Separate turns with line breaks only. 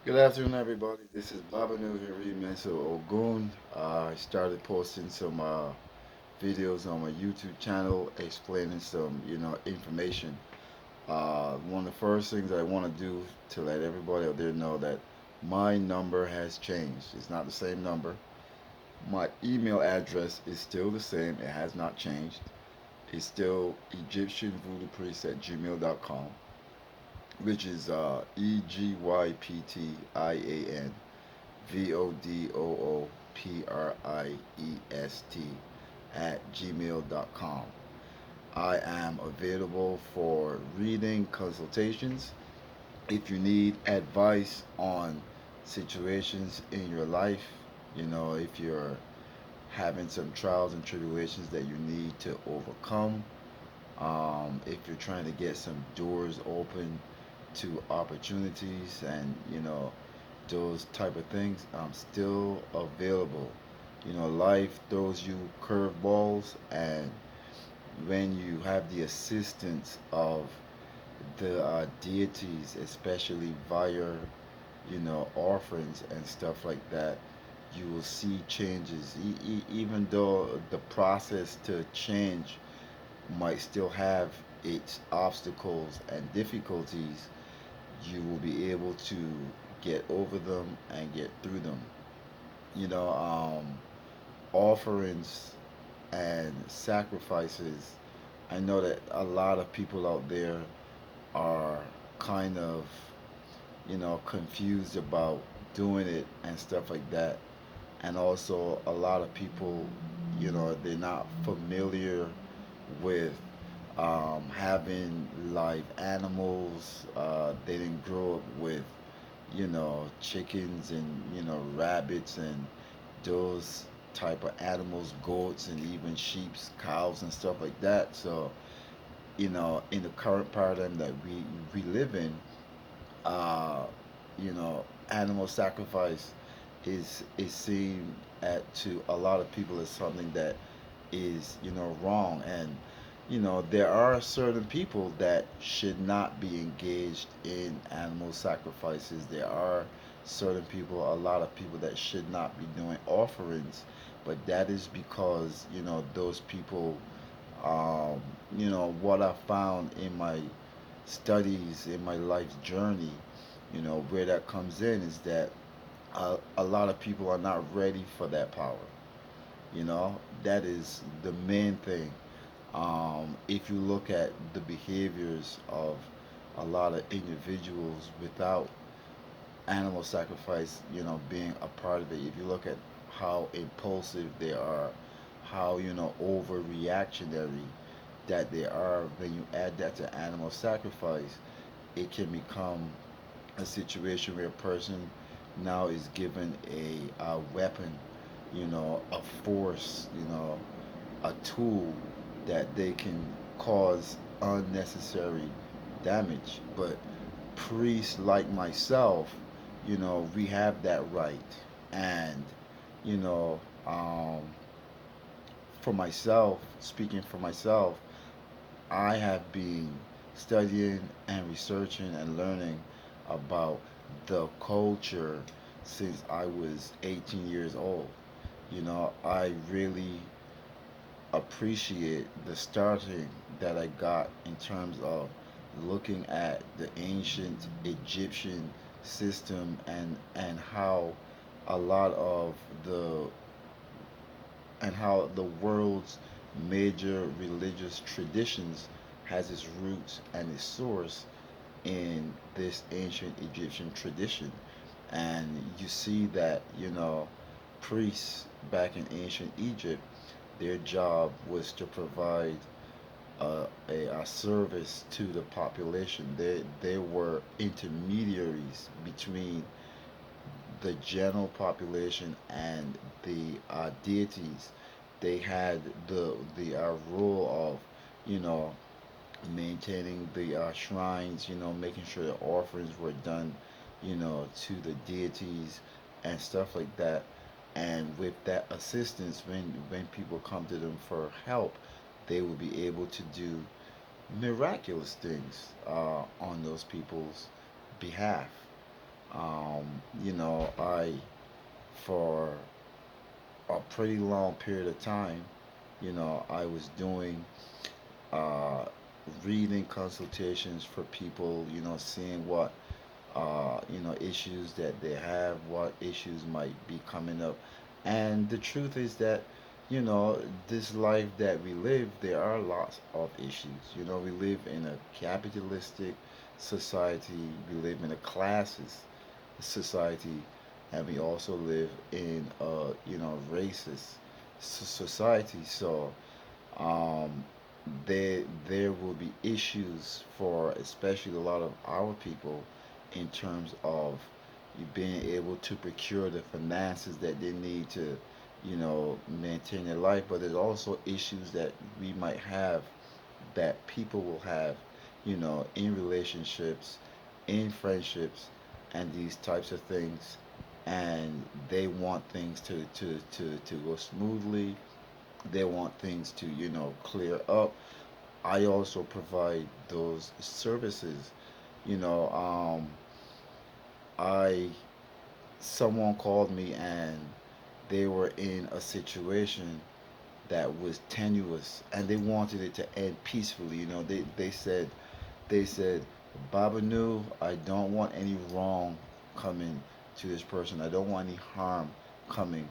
Good afternoon, everybody. This is Baba Nuviri Menso Ogun. I started posting some videos on my YouTube channel explaining some, information. One of the first things I want to do to let everybody out there know that my number has changed. It's not the same number. My email address is still the same. It has not changed. It's still EgyptianVoodooPriest at gmail.com, which is EgyptianVoodooPriest at gmail.com. I am available for reading consultations. If you need advice on situations in your life, if you're having some trials and tribulations that you need to overcome, if you're trying to get some doors open to opportunities and those type of things, I'm still available. Life throws you curveballs, and when you have the assistance of the deities, especially via offerings and stuff like that, you will see changes. Even though the process to change might still have its obstacles and difficulties, you will be able to get over them and get through them. You know, Offerings and sacrifices. I know that a lot of people out there are kind of, confused about doing it and stuff like that. And also, a lot of people, they're not familiar with having live animals. They didn't grow up with, chickens and, rabbits and those type of animals, goats and even sheep's, cows and stuff like that. So, in the current paradigm that we live in, uh, animal sacrifice is seen to a lot of people as something that is wrong, and there are certain people that should not be engaged in animal sacrifices. There are certain people, a lot of people that should not be doing offerings, but that is because those people, um, what I found in my studies, in my life's journey, where that comes in is that a lot of people are not ready for that power. That is the main thing. If you look at the behaviors of a lot of individuals without animal sacrifice, being a part of it, if you look at how impulsive they are, how, overreactionary that they are, when you add that to animal sacrifice, it can become a situation where a person now is given a weapon, a force, a tool that they can cause unnecessary damage. But priests like myself, we have that right. And, you know, um, for myself, speaking for myself, I have been studying and researching and learning about the culture since I was 18 years old. I really appreciate the starting that I got in terms of looking at the ancient Egyptian system, and how a lot of the the world's major religious traditions has its roots and its source in this ancient Egyptian tradition. And you see that, priests back in ancient Egypt, their job was to provide a service to the population. They were intermediaries between the general population and the deities. They had the role of, you know, maintaining the shrines, making sure the offerings were done, to the deities and stuff like that. And with that assistance, when people come to them for help, they will be able to do miraculous things on those people's behalf. Um, I for a pretty long period of time, I was doing uh, reading consultations for people, seeing what issues that they have, what issues might be coming up. And the truth is that, this life that we live, there are lots of issues. We live in a capitalistic society, we live in a classes society, and we also live in a, racist society. So, um, there will be issues for especially a lot of our people in terms of you being able to procure the finances that they need to, maintain their life. But there's also issues that we might have that people will have, in relationships, in friendships, and these types of things. And they want things to go smoothly. They want things to, clear up. I also provide those services. You know, I someone called me and they were in a situation that was tenuous and they wanted it to end peacefully. They said, Baba knew I don't want any wrong coming to this person. I don't want any harm coming